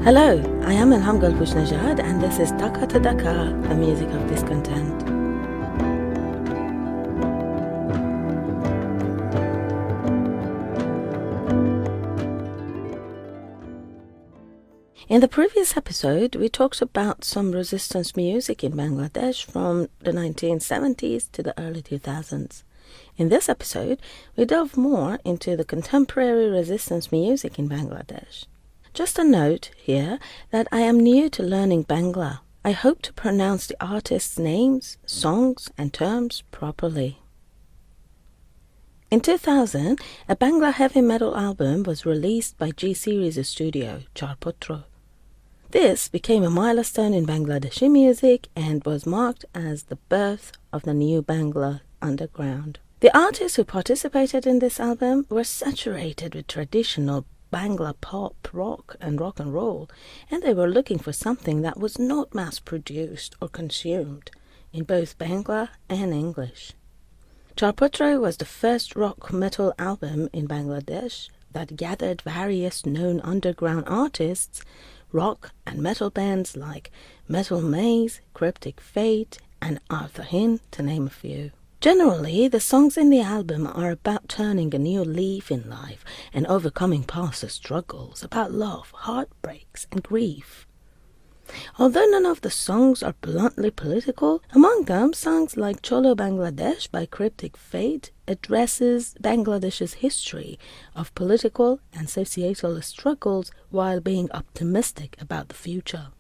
Hello, I am Ilham Galpush Najad and this is Daka to Daka, the music of discontent. In the previous episode, we talked about some resistance music in Bangladesh from the 1970s to the early 2000s. In this episode, we delve more into the contemporary resistance music in Bangladesh. Just a note here that I am new to learning Bangla. I hope to pronounce the artists' names, songs and terms properly. In 2000, a Bangla heavy metal album was released by G-Series studio, Charpotro. This became a milestone in Bangladeshi music and was marked as the birth of the new Bangla underground. The artists who participated in this album were saturated with traditional Bangla pop, rock and roll, and they were looking for something that was not mass-produced or consumed in both Bangla and English. Charpotro was the first rock metal album in Bangladesh that gathered various known underground artists, rock and metal bands like Metal Maze, Cryptic Fate and Arthur Hin, to name a few. Generally, the songs in the album are about turning a new leaf in life and overcoming past struggles, about love, heartbreaks, and grief. Although none of the songs are bluntly political, among them songs like Cholo Bangladesh by Cryptic Fate addresses Bangladesh's history of political and societal struggles while being optimistic about the future.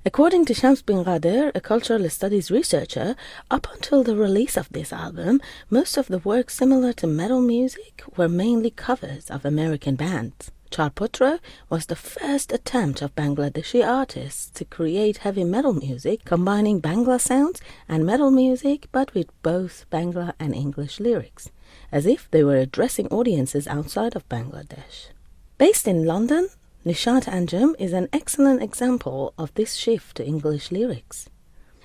According to Shams bin Ghadir, a cultural studies researcher, up until the release of this album, most of the works similar to metal music were mainly covers of American bands. Charpotro was the first attempt of Bangladeshi artists to create heavy metal music, combining Bangla sounds and metal music, but with both Bangla and English lyrics, as if they were addressing audiences outside of Bangladesh. Based in London, Nishat Anjum is an excellent example of this shift to English lyrics.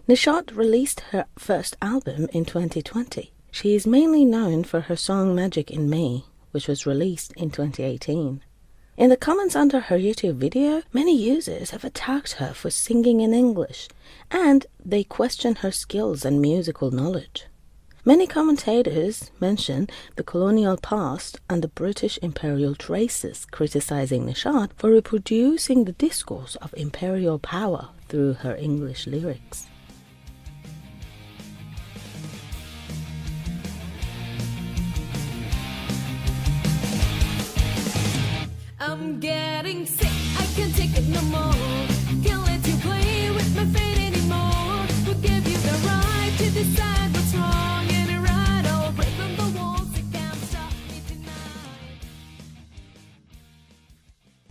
Nishat released her first album in 2020. She is mainly known for her song Magic in Me, which was released in 2018. In the comments under her YouTube video, many users have attacked her for singing in English, and they question her skills and musical knowledge. Many commentators mention the colonial past and the British imperial traces, criticizing Nishat for reproducing the discourse of imperial power through her English lyrics. I'm getting sick, I can't take it no more. Can't let you play with my fate anymore. We'll give you the right to decide what's wrong and right. I'll break from the walls, you can't stop me tonight.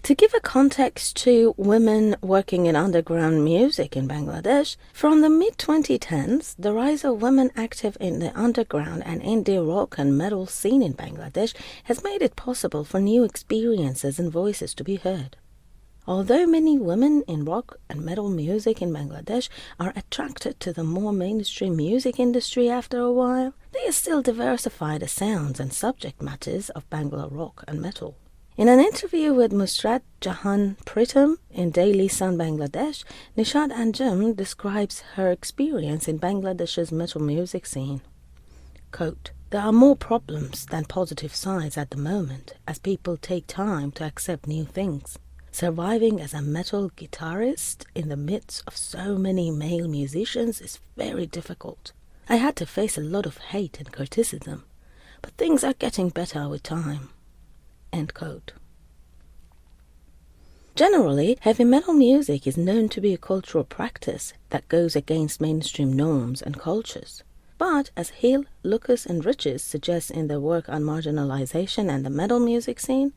To give a context to women working in underground music in Bangladesh, from the mid-2010s, the rise of women active in the underground and indie rock and metal scene in Bangladesh has made it possible for new experiences and voices to be heard. Although many women in rock and metal music in Bangladesh are attracted to the more mainstream music industry after a while, they still diversify the sounds and subject matters of Bangla rock and metal. In an interview with Musrat Jahan Pritam in Daily Sun Bangladesh, Nishat Anjum describes her experience in Bangladesh's metal music scene. Quote, "There are more problems than positive sides at the moment, as people take time to accept new things. Surviving as a metal guitarist in the midst of so many male musicians is very difficult. I had to face a lot of hate and criticism, but things are getting better with time." End quote. Generally, heavy metal music is known to be a cultural practice that goes against mainstream norms and cultures. But as Hill, Lucas and Riches suggest in their work on marginalization and the metal music scene,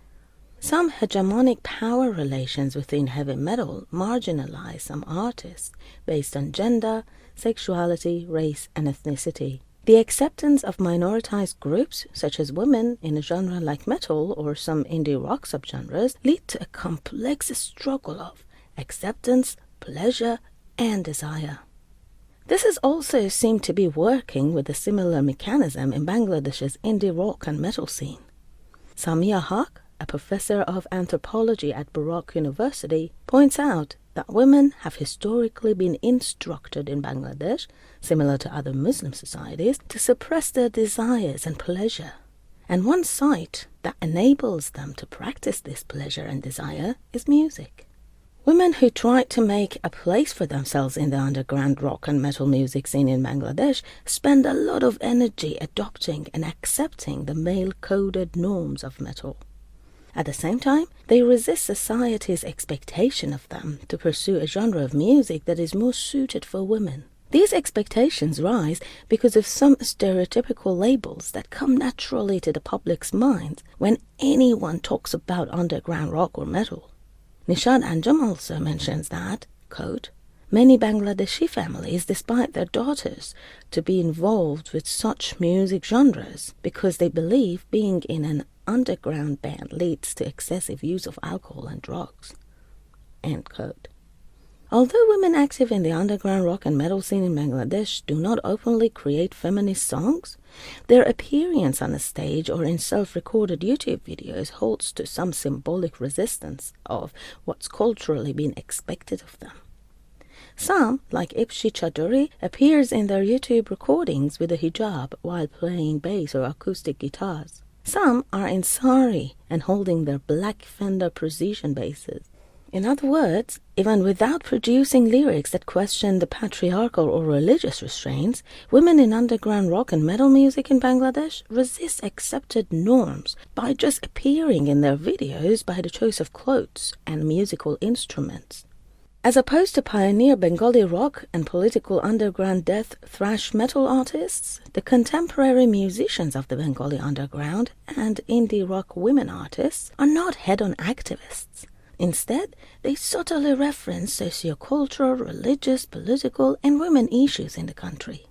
some hegemonic power relations within heavy metal marginalize some artists based on gender, sexuality, race and ethnicity. The acceptance of minoritized groups, such as women, in a genre like metal or some indie rock subgenres, lead to a complex struggle of acceptance, pleasure, and desire. This has also seemed to be working with a similar mechanism in Bangladesh's indie rock and metal scene. Samia Huq, a professor of anthropology at Bloc University, points out that women have historically been instructed in Bangladesh, similar to other Muslim societies, to suppress their desires and pleasure. And one site that enables them to practice this pleasure and desire is music. Women who tried to make a place for themselves in the underground rock and metal music scene in Bangladesh spend a lot of energy adopting and accepting the male-coded norms of metal. At the same time, they resist society's expectation of them to pursue a genre of music that is more suited for women. These expectations rise because of some stereotypical labels that come naturally to the public's minds when anyone talks about underground rock or metal. Nishat Anjum also mentions that, quote, many Bangladeshi families despite their daughters to be involved with such music genres because they believe being in an underground band leads to excessive use of alcohol and drugs. End quote. Although women active in the underground rock and metal scene in Bangladesh do not openly create feminist songs, their appearance on a stage or in self-recorded YouTube videos holds to some symbolic resistance of what's culturally been expected of them. Some, like Ipshi Chaduri, appears in their YouTube recordings with a hijab while playing bass or acoustic guitars. Some are in sari and holding their black Fender Precision basses. In other words, even without producing lyrics that question the patriarchal or religious restraints, women in underground rock and metal music in Bangladesh resist accepted norms by just appearing in their videos by the choice of clothes and musical instruments. As opposed to pioneer Bengali rock and political underground death thrash metal artists, the contemporary musicians of the Bengali underground and indie rock women artists are not head-on activists. Instead, they subtly reference sociocultural, religious, political, and women issues in the country.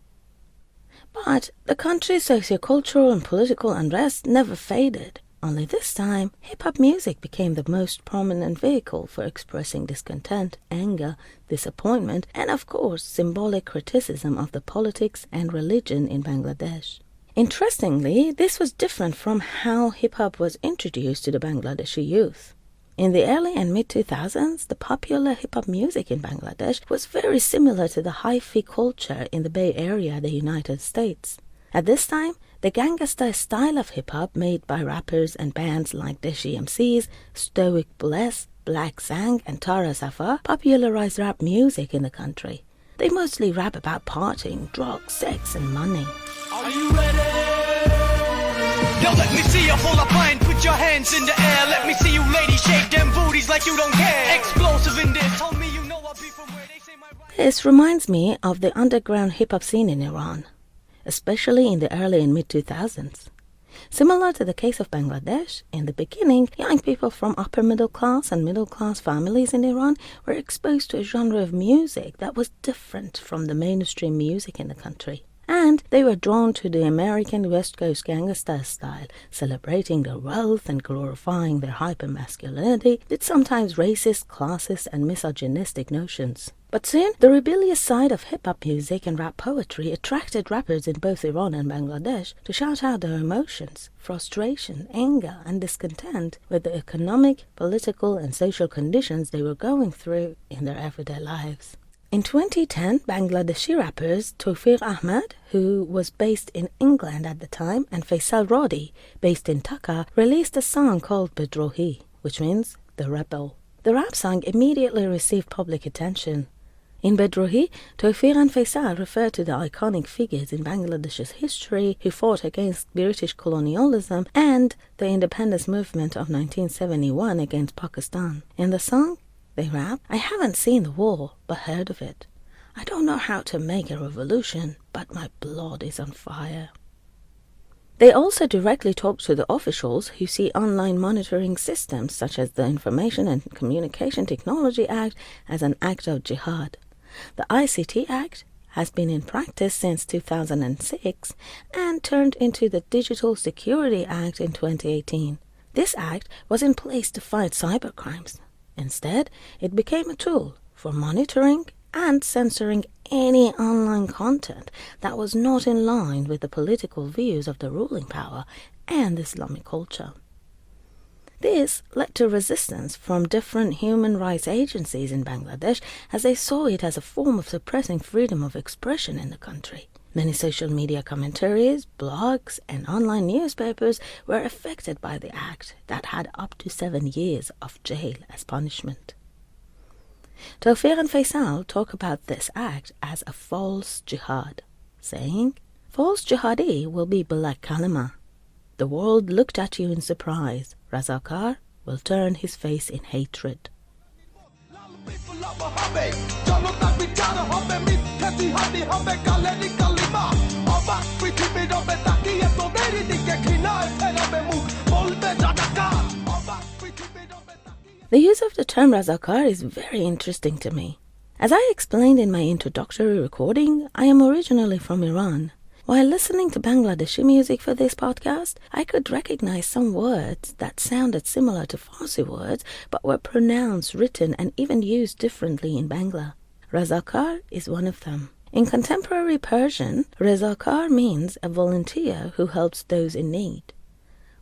But the country's sociocultural and political unrest never faded. Only this time, hip-hop music became the most prominent vehicle for expressing discontent, anger, disappointment, and of course, symbolic criticism of the politics and religion in Bangladesh. Interestingly, this was different from how hip-hop was introduced to the Bangladeshi youth. In the early and mid-2000s, the popular hip-hop music in Bangladesh was very similar to the hi-fi culture in the Bay Area, the United States. At this time, the gangsta style of hip-hop made by rappers and bands like Deshi MCs, Stoic Bliss, Black Zang, and Tara Safar popularized rap music in the country. They mostly rap about partying, drugs, sex, and money. Are you ready? Yo, let me see you full of fun, put your hands in the air. Let me see you ladies shake them booties like you don't care. Explosive in this, told me you know I'll be from where they say my right. This reminds me of the underground hip-hop scene in Iran, especially in the early and mid-2000s. Similar to the case of Bangladesh, in the beginning, young people from upper-middle-class and middle-class families in Iran were exposed to a genre of music that was different from the mainstream music in the country. And they were drawn to the American West Coast gangsta style, celebrating their wealth and glorifying their hyper-masculinity with sometimes racist, classist, and misogynistic notions. But soon, the rebellious side of hip-hop music and rap poetry attracted rappers in both Iran and Bangladesh to shout out their emotions, frustration, anger, and discontent with the economic, political, and social conditions they were going through in their everyday lives. In 2010, Bangladeshi rappers Towfique Ahmed, who was based in England at the time, and Faisal Roddy, based in Dhaka, released a song called Bidrohi, which means the rebel. The rap song immediately received public attention. In Bidrohi, Towfique and Faisal refer to the iconic figures in Bangladesh's history who fought against British colonialism and the independence movement of 1971 against Pakistan. In the song, they rap, I haven't seen the war, but heard of it. I don't know how to make a revolution, but my blood is on fire. They also directly talk to the officials who see online monitoring systems such as the Information and Communication Technology Act as an act of jihad. The ICT Act has been in practice since 2006 and turned into the Digital Security Act in 2018. This act was in place to fight cybercrimes. Instead, it became a tool for monitoring and censoring any online content that was not in line with the political views of the ruling power and Islamic culture. This led to resistance from different human rights agencies in Bangladesh, as they saw it as a form of suppressing freedom of expression in the country. Many social media commentaries, blogs, and online newspapers were affected by the act that had up to 7 years of jail as punishment. Towfique and Faisal talk about this act as a false jihad, saying, "False jihadi will be Black Kalima. The world looked at you in surprise. Razakar will turn his face in hatred." The use of the term Razakar is very interesting to me. As I explained in my introductory recording, I am originally from Iran. While listening to Bangladeshi music for this podcast, I could recognize some words that sounded similar to Farsi words but were pronounced, written, and even used differently in Bangla. Razakar is one of them. In contemporary Persian, Razakar means a volunteer who helps those in need.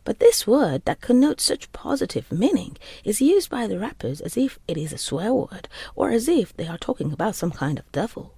But this word that connotes such positive meaning is used by the rappers as if it is a swear word, or as if they are talking about some kind of devil.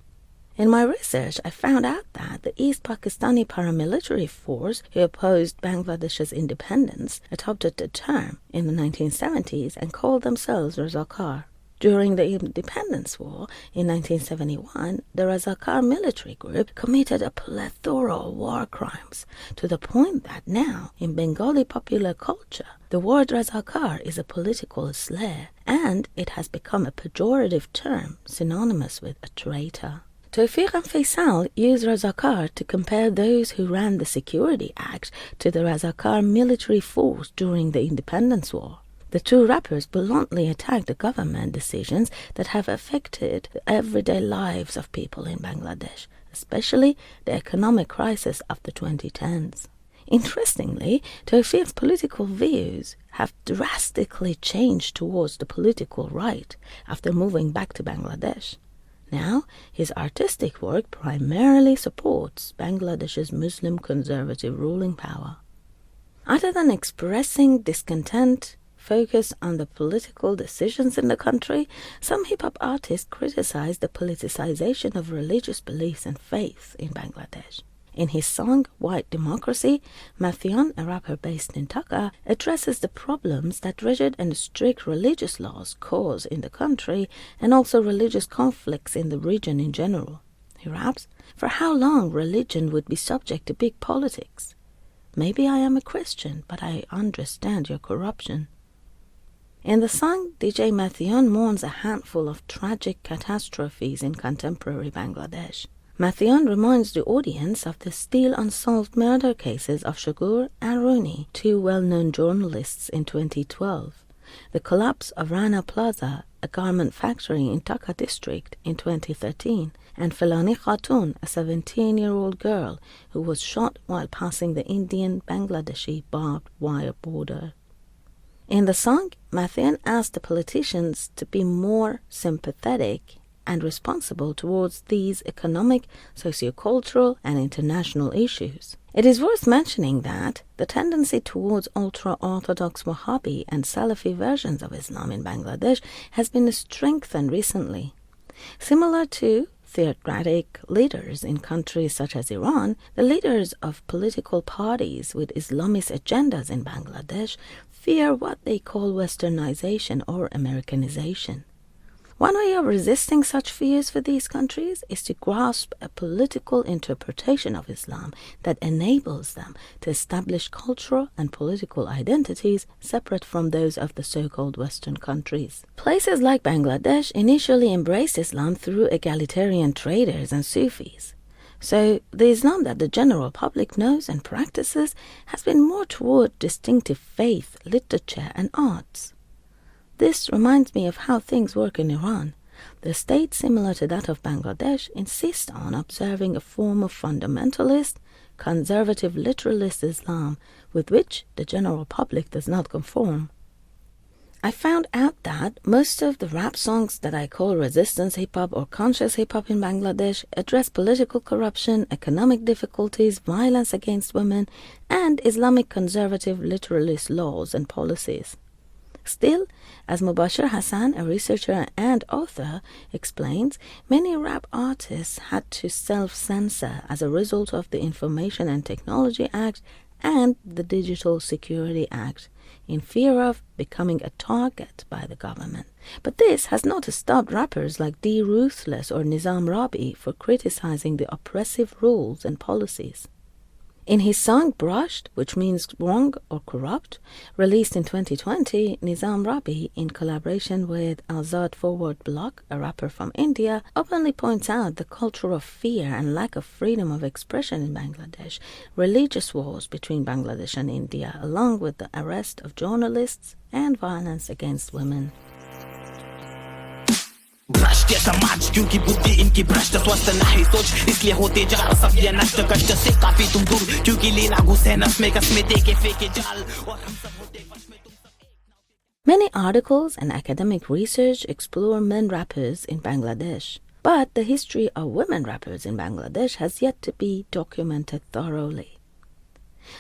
In my research, I found out that the East Pakistani paramilitary force who opposed Bangladesh's independence adopted the term in the 1970s and called themselves Razakar. During the Independence War in 1971, the Razakar military group committed a plethora of war crimes, to the point that now, in Bengali popular culture, the word Razakar is a political slur, and it has become a pejorative term synonymous with a traitor. Towfique and Faisal use Razakar to compare those who ran the Security Act to the Razakar military force during the Independence War. The two rappers bluntly attack the government decisions that have affected the everyday lives of people in Bangladesh, especially the economic crisis of the 2010s. Interestingly, Towfique's political views have drastically changed towards the political right after moving back to Bangladesh. Now, his artistic work primarily supports Bangladesh's Muslim conservative ruling power. Other than expressing discontent, focus on the political decisions in the country, some hip-hop artists criticize the politicization of religious beliefs and faith in Bangladesh. In his song White Democracy, Mathion, a rapper based in Dhaka, addresses the problems that rigid and strict religious laws cause in the country and also religious conflicts in the region in general. He raps, "For how long religion would be subject to big politics? Maybe I am a Christian, but I understand your corruption." In the song, DJ Mathion mourns a handful of tragic catastrophes in contemporary Bangladesh. Mathion reminds the audience of the still unsolved murder cases of Shagur and Rooney, two well-known journalists in 2012, the collapse of Rana Plaza, a garment factory in Dhaka district, in 2013, and Felani Khatun, a 17-year-old girl who was shot while passing the Indian-Bangladeshi barbed wire border. In the song, Mathion asked the politicians to be more sympathetic and responsible towards these economic, sociocultural, and international issues. It is worth mentioning that the tendency towards ultra-Orthodox Wahhabi and Salafi versions of Islam in Bangladesh has been strengthened recently. Similar to theocratic leaders in countries such as Iran, the leaders of political parties with Islamist agendas in Bangladesh fear what they call westernization or Americanization. One way of resisting such fears for these countries is to grasp a political interpretation of Islam that enables them to establish cultural and political identities separate from those of the so-called Western countries. Places like Bangladesh initially embraced Islam through egalitarian traders and Sufis. So the Islam that the general public knows and practices has been more toward distinctive faith, literature, and arts. This reminds me of how things work in Iran. The state, similar to that of Bangladesh, insists on observing a form of fundamentalist, conservative literalist Islam with which the general public does not conform. I found out that most of the rap songs that I call resistance hip-hop or conscious hip-hop in Bangladesh address political corruption, economic difficulties, violence against women, and Islamic conservative literalist laws and policies. Still, as Mubashir Hassan, a researcher and author, explains, many rap artists had to self-censor as a result of the Information and Technology Act and the Digital Security Act, in fear of becoming a target by the government. But this has not stopped rappers like D. Ruthless or Nizam Rabby for criticizing the oppressive rules and policies. In his song Brasht, which means wrong or corrupt, released in 2020, Nizam Rabby, in collaboration with Azaad forward Bloc, a rapper from India, openly points out the culture of fear and lack of freedom of expression in Bangladesh, religious wars between Bangladesh and India, along with the arrest of journalists and violence against women. भ्रष्ट समाज क्योंकि बुद्धि इनकी भ्रष्ट स्वस्थ नहीं सोच इसलिए होते जा रहा सब ये नष्ट कष्ट से काफी तुम दूर क्योंकि लीला घुसे नस में कसमें देके फेंके जाल और हम सब होते वश में तुम सब Many articles and academic research explore men rappers in Bangladesh, but the history of women rappers in Bangladesh has yet to be documented thoroughly.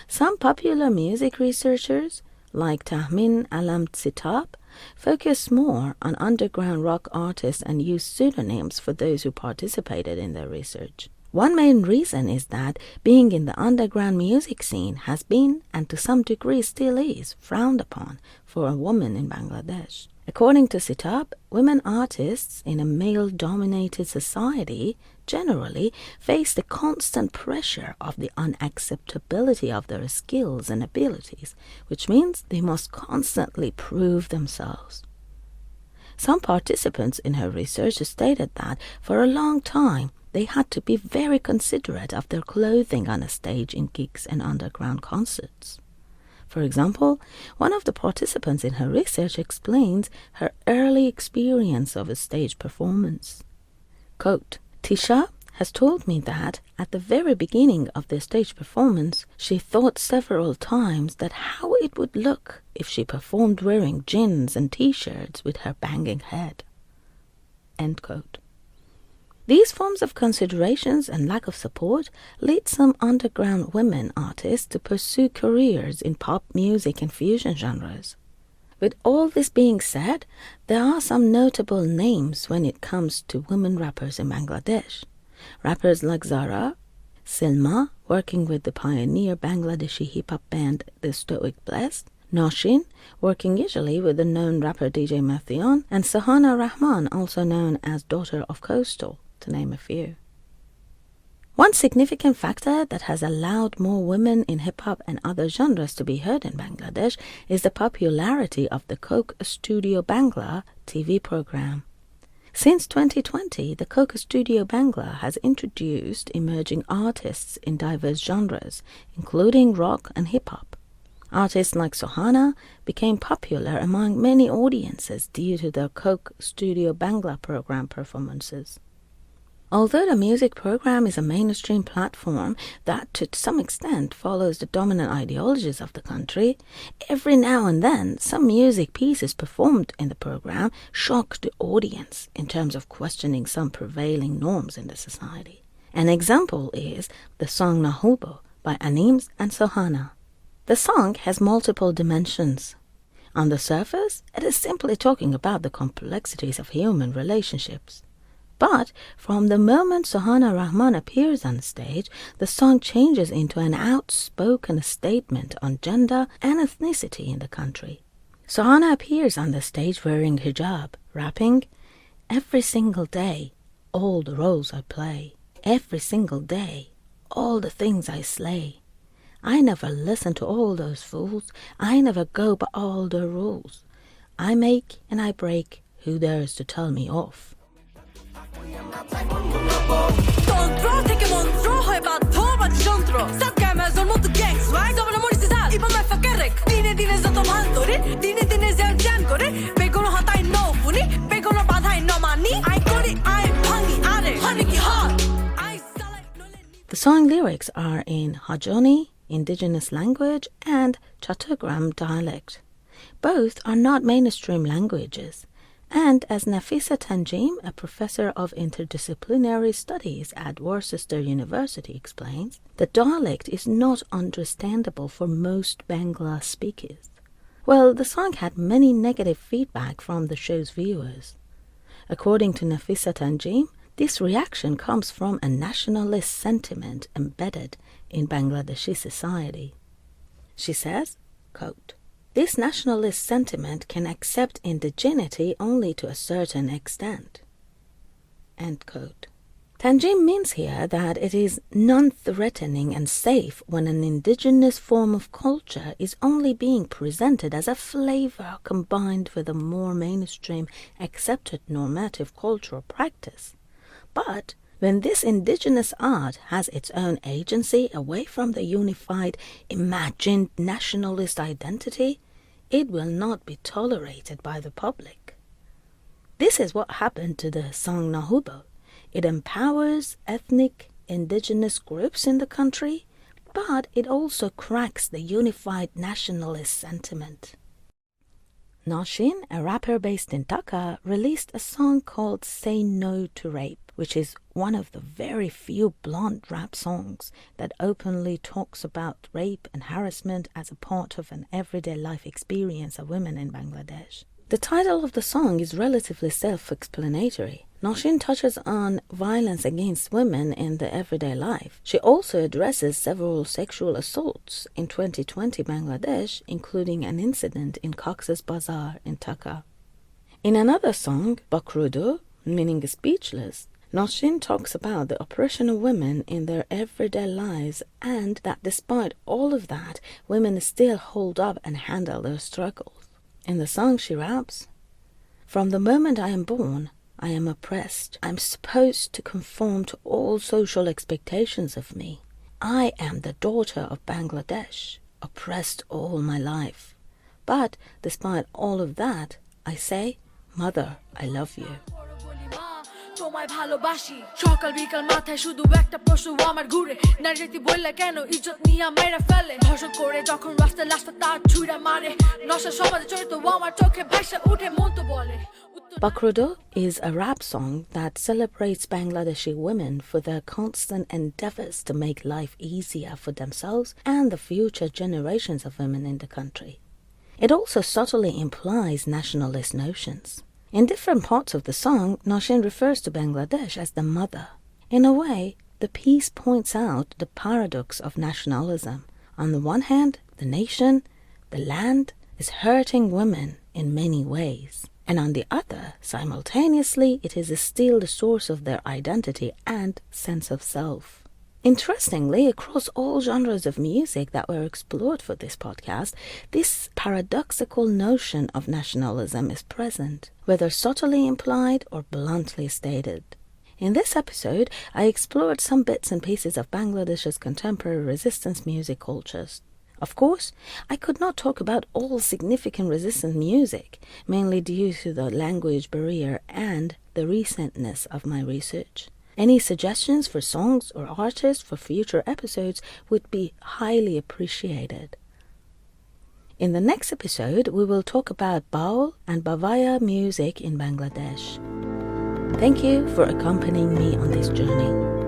Some popular music researchers, like Tahmin Alam-Sitab, focus more on underground rock artists and use pseudonyms for those who participated in their research. One main reason is that being in the underground music scene has been, and to some degree still is, frowned upon for a woman in Bangladesh. According to Sitab, women artists in a male-dominated society generally face the constant pressure of the unacceptability of their skills and abilities, which means they must constantly prove themselves. Some participants in her research stated that for a long time they had to be very considerate of their clothing on a stage in gigs and underground concerts. For example, one of the participants in her research explains her early experience of a stage performance. Quote, Tisha has told me that at the very beginning of the stage performance, she thought several times that how it would look if she performed wearing jeans and t-shirts with her banging head. End quote. These forms of considerations and lack of support lead some underground women artists to pursue careers in pop music and fusion genres. With all this being said, there are some notable names when it comes to women rappers in Bangladesh. Rappers like Zara, Silma, working with the pioneer Bangladeshi hip-hop band the Stoic Bliss, Nawshin, working usually with the known rapper DJ Mathion, and Sahana Rahman, also known as Daughter of Coastal, to name a few. One significant factor that has allowed more women in hip-hop and other genres to be heard in Bangladesh is the popularity of the Coke Studio Bangla TV program. Since 2020, the Coke Studio Bangla has introduced emerging artists in diverse genres, including rock and hip-hop. Artists like Sohana became popular among many audiences due to their Coke Studio Bangla program performances. Although the music program is a mainstream platform that to some extent follows the dominant ideologies of the country, every now and then some music pieces performed in the program shock the audience in terms of questioning some prevailing norms in the society. An example is the song Nahubo by Anims and Sohana. The song has multiple dimensions. On the surface, it is simply talking about the complexities of human relationships. But from the moment Sohana Rahman appears on stage, the song changes into an outspoken statement on gender and ethnicity in the country. Sohana appears on the stage wearing hijab, rapping, "Every single day, all the roles I play. Every single day, all the things I slay. I never listen to all those fools. I never go by all the rules. I make and I break. Who dares to tell me off?" The song lyrics are in Hajoni, indigenous language, and Chattogram dialect. Both are not mainstream languages. And as Nafisa Tanjim, a professor of interdisciplinary studies at Worcester University, explains, the dialect is not understandable for most Bangla speakers. Well, the song had many negative feedback from the show's viewers. According to Nafisat Anjum, this reaction comes from a nationalist sentiment embedded in Bangladeshi society. She says, quote, "This nationalist sentiment can accept indigeneity only to a certain extent." End quote. Tanjim means here that it is non-threatening and safe when an indigenous form of culture is only being presented as a flavor combined with a more mainstream accepted normative cultural practice. But when this indigenous art has its own agency away from the unified, imagined nationalist identity, it will not be tolerated by the public. This is what happened to the song Nahubo. It empowers ethnic indigenous groups in the country, but it also cracks the unified nationalist sentiment. Nawshin, a rapper based in Dhaka, released a song called Say No to Rape, which is one of the very few blonde rap songs that openly talks about rape and harassment as a part of an everyday life experience of women in Bangladesh. The title of the song is relatively self-explanatory. Nawshin touches on violence against women in the everyday life. She also addresses several sexual assaults in 2020 Bangladesh, including an incident in Cox's Bazar in Dhaka. In another song, Bakruddho, meaning speechless, Nawshin talks about the oppression of women in their everyday lives and that despite all of that, women still hold up and handle their struggles. In the song she raps, "From the moment I am born, I am oppressed. I'm supposed to conform to all social expectations of me. I am the daughter of Bangladesh, oppressed all my life. But despite all of that, I say, Mother, I love you." তোমায় ভালোবাসি সকাল বিকাল মাথায় শুধু একটা প্রশ্ন আমার ঘুরে নারীতি বললে কেন ইজ্জত নিয়ে মেরে ফেলে ধর্ষণ করে যখন রাস্তা লাস্তা তার ছুঁড়া মারে নশা সমাজে চরিত আমার চোখে ভাষা উঠে মন তো বলে Bakruddho is a rap song that celebrates Bangladeshi women for their constant endeavors to make life easier for themselves and the future generations of women in the country. It also subtly implies nationalist notions. In different parts of the song, Nawshin refers to Bangladesh as the mother. In a way, the piece points out the paradox of nationalism. On the one hand, the nation, the land, is hurting women in many ways. And on the other, simultaneously, it is still the source of their identity and sense of self. Interestingly, across all genres of music that were explored for this podcast, this paradoxical notion of nationalism is present, whether subtly implied or bluntly stated. In this episode, I explored some bits and pieces of Bangladesh's contemporary resistance music cultures. Of course, I could not talk about all significant resistance music, mainly due to the language barrier and the recentness of my research. Any suggestions for songs or artists for future episodes would be highly appreciated. In the next episode, we will talk about Baul and Bavaya music in Bangladesh. Thank you for accompanying me on this journey.